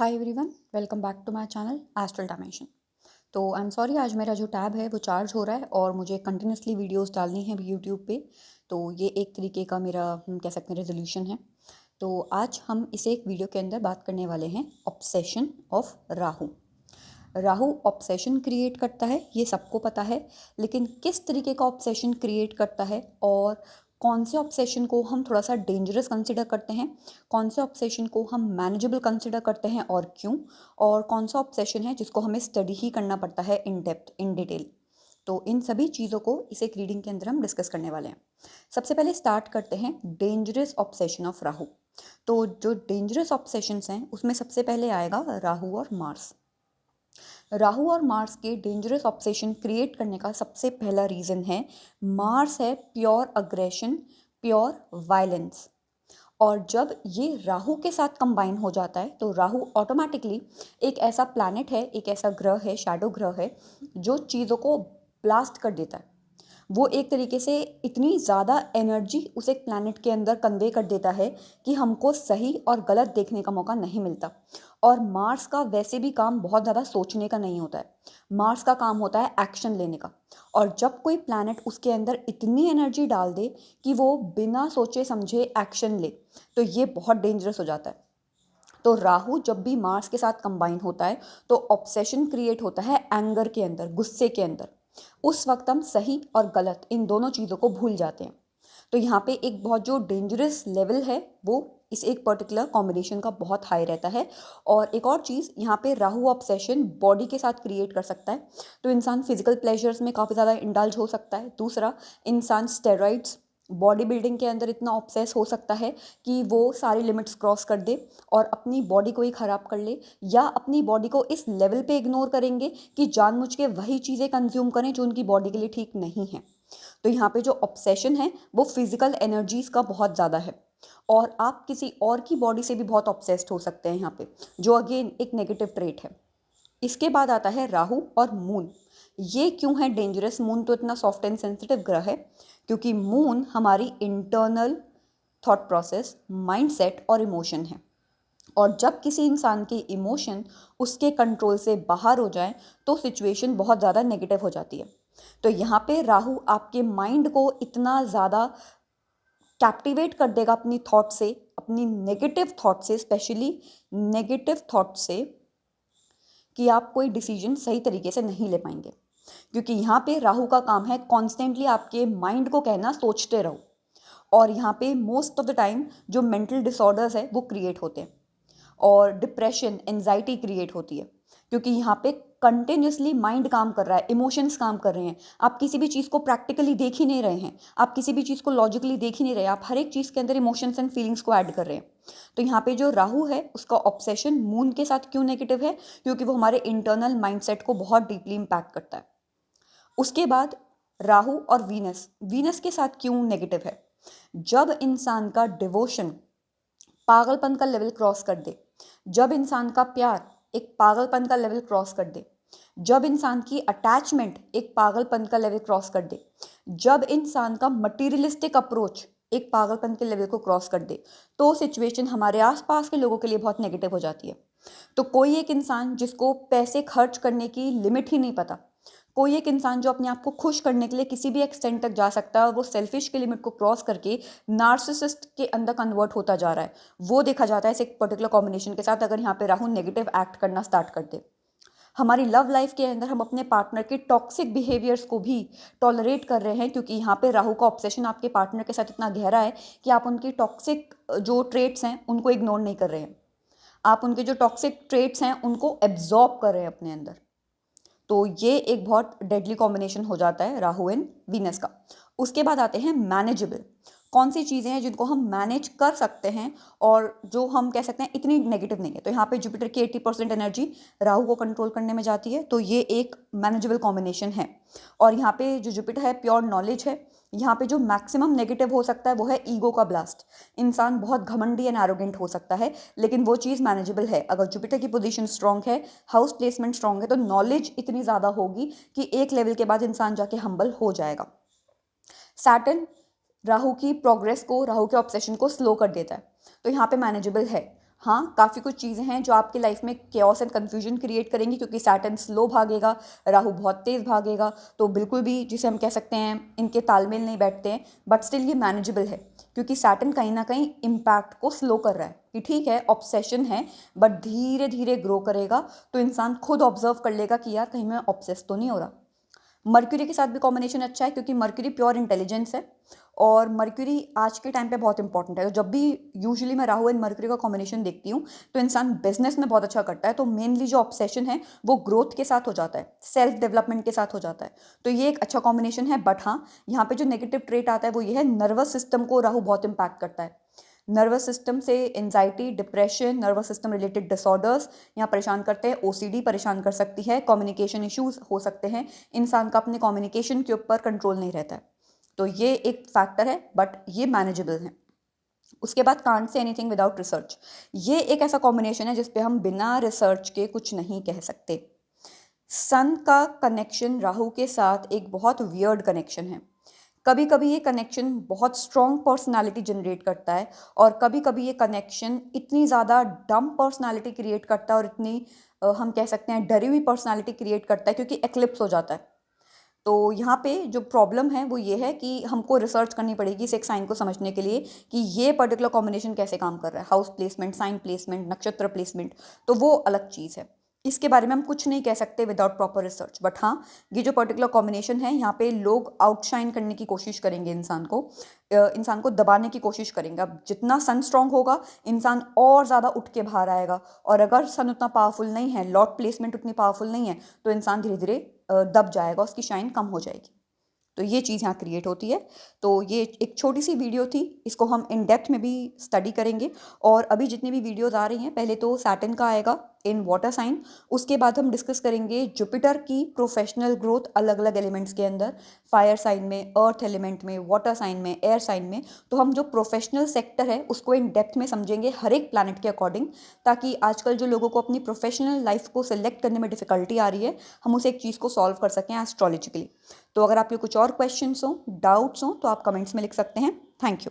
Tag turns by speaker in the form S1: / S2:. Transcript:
S1: Hi everyone, welcome back to my channel astral dimension. तो I am sorry, आज मेरा जो टैब है वो चार्ज हो रहा है और मुझे कंटिन्यूसली वीडियोस डालनी है यूट्यूब पे। तो ये एक तरीके का मेरा कह सकते हैं रेजोल्यूशन है। तो आज हम इसे एक वीडियो के अंदर बात करने वाले हैं obsession of Rahu. Rahu obsession create करता है, ये सबको पता है। लेकिन किस तरीके का ऑब्सेशन क्रिएट करता है और कौन से ऑब्सेशन को हम थोड़ा सा डेंजरस कंसिडर करते हैं, कौन से ऑब्सेशन को हम मैनेजेबल कंसिडर करते हैं और क्यों, और कौन सा ऑब्सेशन है जिसको हमें स्टडी ही करना पड़ता है इन डेप्थ, इन डिटेल। तो इन सभी चीज़ों को इस एक रीडिंग के अंदर हम डिस्कस करने वाले हैं। सबसे पहले स्टार्ट करते हैं डेंजरस ऑब्सेशन ऑफ राहु। तो जो डेंजरस ऑब्सेशंस हैं उसमें सबसे पहले आएगा राहु और मार्स। राहु और मार्स के डेंजरस ऑब्सेशन क्रिएट करने का सबसे पहला रीज़न है मार्स है प्योर अग्रेशन, प्योर वायलेंस। और जब ये राहु के साथ कंबाइन हो जाता है तो राहु ऑटोमेटिकली एक ऐसा प्लैनेट है, एक ऐसा ग्रह है, शैडो ग्रह है, जो चीज़ों को ब्लास्ट कर देता है। वो एक तरीके से इतनी ज़्यादा एनर्जी उस एक प्लैनेट के अंदर कन्वे कर देता है कि हमको सही और गलत देखने का मौका नहीं मिलता। और मार्स का वैसे भी काम बहुत ज़्यादा सोचने का नहीं होता है, मार्स का काम होता है एक्शन लेने का। और जब कोई प्लैनेट उसके अंदर इतनी एनर्जी डाल दे कि वो बिना सोचे समझे एक्शन ले, तो ये बहुत डेंजरस हो जाता है। तो राहु जब भी मार्स के साथ कंबाइन होता है तो ऑब्सेशन क्रिएट होता है एंगर के अंदर, गुस्से के अंदर। उस वक्त हम सही और गलत इन दोनों चीज़ों को भूल जाते हैं। तो यहाँ पे एक बहुत जो डेंजरस लेवल है वो इस एक पर्टिकुलर कॉम्बिनेशन का बहुत हाई रहता है। और एक और चीज़, यहाँ पे राहु ऑब्सेशन बॉडी के साथ क्रिएट कर सकता है। तो इंसान फिजिकल प्लेजर्स में काफ़ी ज़्यादा इंडल्ज हो सकता है। दूसरा, इंसान स्टेरॉइड्स, बॉडी बिल्डिंग के अंदर इतना ऑब्सेस हो सकता है कि वो सारी लिमिट्स क्रॉस कर दे और अपनी बॉडी को ही ख़राब कर ले, या अपनी बॉडी को इस लेवल पे इग्नोर करेंगे कि जानबूझ के वही चीज़ें कंज्यूम करें जो उनकी बॉडी के लिए ठीक नहीं है। तो यहाँ पे जो ऑब्सेशन है वो फिजिकल एनर्जीज का बहुत ज़्यादा है। और आप किसी और की बॉडी से भी बहुत ऑब्सेस्ड हो सकते हैं यहाँ पे, जो अगेन एक नेगेटिव ट्रेट है। इसके बाद आता है राहु और मून। ये क्यों है डेंजरस? मून तो इतना सॉफ्ट एंड सेंसिटिव ग्रह है क्योंकि मून हमारी इंटरनल थॉट प्रोसेस, माइंडसेट और इमोशन है। और जब किसी इंसान के इमोशन उसके कंट्रोल से बाहर हो जाए तो सिचुएशन बहुत ज़्यादा नेगेटिव हो जाती है। तो यहाँ पे राहु आपके माइंड को इतना ज़्यादा कैप्टिवेट कर देगा अपनी थॉट से, अपनी नेगेटिव थॉट से, स्पेशली नेगेटिव थॉट से, कि आप कोई डिसीजन सही तरीके से नहीं ले पाएंगे। क्योंकि यहाँ पे राहु का काम है कॉन्स्टेंटली आपके माइंड को कहना सोचते रहो। और यहाँ पे मोस्ट ऑफ द टाइम जो मेंटल डिसऑर्डर्स है वो क्रिएट होते हैं और डिप्रेशन, एंजाइटी क्रिएट होती है। क्योंकि यहाँ पे कंटिन्यूसली माइंड काम कर रहा है, इमोशंस काम कर रहे हैं। आप किसी भी चीज़ को प्रैक्टिकली देख ही नहीं रहे हैं, आप किसी भी चीज़ को लॉजिकली देख ही नहीं रहे, आप हर एक चीज़ के अंदर इमोशंस एंड फीलिंग्स को ऐड कर रहे हैं। तो यहाँ पे जो राहु है उसका ऑब्सेशन मून के साथ क्यों नेगेटिव है? क्योंकि वो हमारे इंटरनल माइंडसेट को बहुत डीपली इम्पैक्ट करता है। उसके बाद राहु और वीनस, वीनस के साथ क्यों नेगेटिव है? जब इंसान का डिवोशन पागलपन का लेवल क्रॉस कर दे, जब इंसान का प्यार एक पागलपन का लेवल क्रॉस कर दे, जब इंसान की अटैचमेंट एक पागलपन का लेवल क्रॉस कर दे, जब इंसान का मटीरियलिस्टिक अप्रोच एक पागलपन के लेवल को क्रॉस कर दे, तो सिचुएशन हमारे आसपास के लोगों के लिए बहुत नेगेटिव हो जाती है। तो कोई एक इंसान जिसको पैसे खर्च करने की लिमिट ही नहीं पता, कोई एक इंसान जो अपने आप को खुश करने के लिए किसी भी एक्सटेंट तक जा सकता है और वो सेल्फिश की लिमिट को क्रॉस करके नार्सिसिस्ट के अंदर कन्वर्ट होता जा रहा है, वो देखा जाता है इस एक पर्टिकुलर कॉम्बिनेशन के साथ, अगर यहाँ पे राहु नेगेटिव एक्ट करना स्टार्ट कर दे। हमारी लव लाइफ के अंदर हम अपने पार्टनर के टॉक्सिक बिहेवियर्स को भी टॉलरेट कर रहे हैं, क्योंकि यहाँ पे राहु का ऑब्सेशन आपके पार्टनर के साथ इतना गहरा है कि आप उनकी टॉक्सिक जो ट्रेट्स हैं उनको इग्नोर नहीं कर रहे हैं, आप उनके जो टॉक्सिक ट्रेट्स हैं उनको एब्जॉर्ब कर रहे हैं अपने अंदर। तो ये एक बहुत डेडली कॉम्बिनेशन हो जाता है राहु एंड वीनस का। उसके बाद आते हैं मैनेजेबल। कौन सी चीज़ें हैं जिनको हम मैनेज कर सकते हैं और जो हम कह सकते हैं इतनी नेगेटिव नहीं है? तो यहाँ पे जुपिटर की 80% एनर्जी राहु को कंट्रोल करने में जाती है, तो ये एक मैनेजेबल कॉम्बिनेशन है। और यहाँ पे जो जुपिटर है प्योर नॉलेज है। यहाँ पे जो मैक्सिमम नेगेटिव हो सकता है वो है ईगो का ब्लास्ट। इंसान बहुत घमंडी एंड एरोगेंट हो सकता है, लेकिन वो चीज़ मैनेजेबल है। अगर जुपिटर की पोजीशन स्ट्रांग है, हाउस प्लेसमेंट स्ट्रांग है, तो नॉलेज इतनी ज़्यादा होगी कि एक लेवल के बाद इंसान जाके हम्बल हो जाएगा। सैटर्न राहु की प्रोग्रेस को, राहु के ऑब्सेशन को स्लो कर देता है, तो यहाँ पे मैनेजेबल है। हाँ, काफ़ी कुछ चीज़ें हैं जो आपकी लाइफ में केओस एंड कन्फ्यूजन क्रिएट करेंगी, क्योंकि सैटर्न स्लो भागेगा, राहु बहुत तेज़ भागेगा। तो बिल्कुल भी जिसे हम कह सकते हैं इनके तालमेल नहीं बैठते हैं, बट स्टिल ये मैनेजेबल है, क्योंकि सैटर्न कहीं ना कहीं इम्पैक्ट को स्लो कर रहा है कि ठीक है ऑब्सेशन है, बट धीरे धीरे ग्रो करेगा। तो इंसान खुद ऑब्जर्व कर लेगा कि यार कहीं मैं ऑब्सेस तो नहीं हो रहा। मर्क्यूरी के साथ भी कॉम्बिनेशन अच्छा है, क्योंकि मर्क्यूरी प्योर इंटेलिजेंस है, और मर्क्यूरी आज के टाइम पे बहुत इंपॉर्टेंट है। तो जब भी यूजुअली मैं राहु एंड मर्क्यूरी का कॉम्बिनेशन देखती हूँ तो इंसान बिजनेस में बहुत अच्छा करता है। तो मेनली जो ऑब्सेशन है वो ग्रोथ के साथ हो जाता है, सेल्फ डेवलपमेंट के साथ हो जाता है। तो ये एक अच्छा कॉम्बिनेशन है। बट हाँ, यहाँ पे जो नेगेटिव ट्रेट आता है वो ये है, नर्वस सिस्टम को राहु बहुत इंपैक्ट करता है। नर्वस सिस्टम से anxiety, depression, nervous system related disorders यहाँ परेशान करते हैं। ओसीडी परेशान कर सकती है, कम्युनिकेशन इश्यूज हो सकते हैं, इंसान का अपने कम्युनिकेशन के ऊपर कंट्रोल नहीं रहता है। तो ये एक फैक्टर है, बट ये मैनेजेबल है। उसके बाद can't say anything without research, ये एक ऐसा कॉम्बिनेशन है जिसपे हम बिना रिसर्च के कुछ नहीं कह सकते। सन का कनेक्शन राहु के साथ एक बहुत वियर्ड कनेक्शन है। कभी कभी ये कनेक्शन बहुत स्ट्रॉन्ग पर्सनालिटी जनरेट करता है, और कभी कभी ये कनेक्शन इतनी ज़्यादा डम पर्सनालिटी क्रिएट करता है, और इतनी हम कह सकते हैं डरी हुई पर्सनालिटी क्रिएट करता है, क्योंकि एक्लिप्स हो जाता है। तो यहाँ पे जो प्रॉब्लम है वो ये है कि हमको रिसर्च करनी पड़ेगी इस एक साइन को समझने के लिए कि ये पर्टिकुलर कॉम्बिनेशन कैसे काम कर रहा है। हाउस प्लेसमेंट, साइन प्लेसमेंट, नक्षत्र प्लेसमेंट, तो वो अलग चीज़ है। इसके बारे में हम कुछ नहीं कह सकते विदाउट प्रॉपर रिसर्च। बट हाँ, ये जो पर्टिकुलर कॉम्बिनेशन है यहाँ पे लोग आउटशाइन करने की कोशिश करेंगे, इंसान को दबाने की कोशिश करेंगे। अब जितना सन स्ट्रांग होगा, इंसान और ज़्यादा उठ के बाहर आएगा, और अगर सन उतना पावरफुल नहीं है, लॉर्ड प्लेसमेंट उतनी पावरफुल नहीं है, तो इंसान धीरे धीरे दब जाएगा, उसकी शाइन कम हो जाएगी। तो ये चीज़ यहाँ क्रिएट होती है। तो ये एक छोटी सी वीडियो थी, इसको हम इन डेप्थ में भी स्टडी करेंगे। और अभी जितनी भी वीडियोस आ रही हैं, पहले तो सैटर्न का आएगा इन वाटर साइन, उसके बाद हम डिस्कस करेंगे जुपिटर की प्रोफेशनल ग्रोथ अलग अलग एलिमेंट्स के अंदर, फायर साइन में, अर्थ एलिमेंट में, वाटर साइन में, एयर साइन में। तो हम जो प्रोफेशनल सेक्टर है उसको इन डेप्थ में समझेंगे हर एक प्लैनेट के अकॉर्डिंग, ताकि आजकल जो लोगों को अपनी प्रोफेशनल लाइफ को सिलेक्ट करने में डिफिकल्टी आ रही है, हम उसे एक चीज़ को सॉल्व कर सकें एस्ट्रोलॉजिकली। तो अगर आपके कुछ और क्वेश्चंस हो, डाउट्स हो, तो आप कमेंट्स में लिख सकते हैं। Thank you.